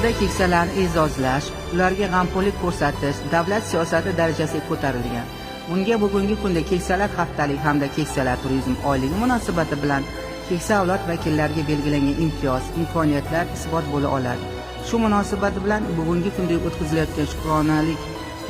maktablarda keksalarni e'zozlash, ularga g'amxo'rlik ko'rsatish davlat siyosati darajasiga ko'tarilgan. Bunga bugungi kunda Keksalar haftaligi hamda Keksalar turizm oyligi munosabati bilan keksa avlod vakillariga belgilangan imtiyoz, imkoniyatlar isbot bo'la oladi. Shu munosabat bilan bugungi kunda o'tkazilayotgan shukronalik,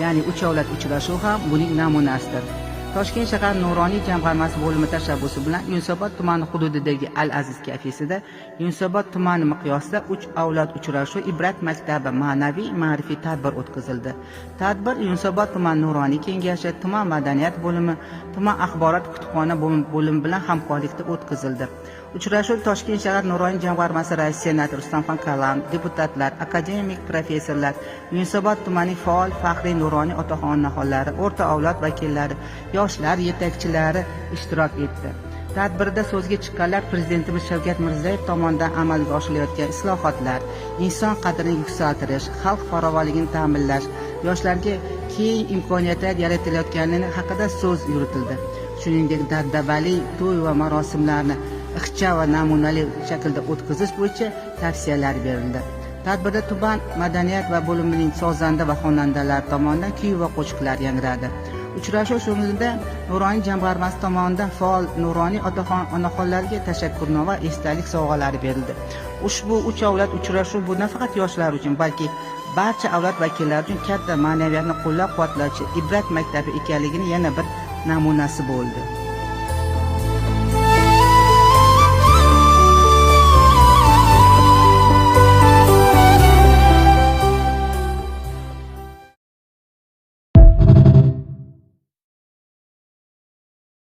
ya'ni uch avlod uchrashuvi ham buning namunasidir. Toshkent shahar Nuroniy jamg'armasi bo'limi tashabbusi bilan Yunusobod tumani hududidagi Al-Aziz kafesida Yunusobod tumani miqyosida uch avlod uchrashuvi Ibrat maktabi ma'naviy ma'rifiy tadbir o'tkazildi. Tadbir Yunusobod tumani Nuroniy kengashi, tuman madaniyat bo'limi, tuman axborot kutubxona bo'limi bilan hamkorlikda o'tkazildi. Uchrashuv Toshkent shahar Nuroniy jamg'armasi rais senator Rustamxon Kalam, deputatlar, akademik, professorlar, Yunusobod tumanining faol faxriy nuroniy otaxon-onaxonlari, o'rta avlod vakillari, yoshlar yetakchilari ishtirok etdi. Tadbirda so'zga chiqqanlar Prezidentimiz Shavkat Mirziyoyev tomonidan amalga oshirilayotgan islohotlar, inson qadrini yuksaltirish, xalq farovonligini ta'minlash, yoshlarga keng imkoniyatlar yaratilayotganini haqida so'z yuritildi. Shuningdek, dabdabali to'y va marosimlarni ixcham va namunali shaklda o'tkazish bo'yicha tavsiyalar berildi. Tadbirda tuman madaniyat va bo'limining sozanda va xonandalari tomonidan kuy va qo'shiqlar yangradi. Uchrashuv so'ngida Nuroniy jamg'armasi tomonidan faol nuroniy otaxon-onaxonlarga tashakkurnoma va esdalik sovg'alari berildi. Ushbu uch avlod uchrashuvi bu nafaqat yoshlar uchun, balki barcha avlod vakillari uchun katta ma'naviyatni qo'llab-quvvatlovchi Ibrat maktabi ekanligining yana bir namunasi bo'ldi.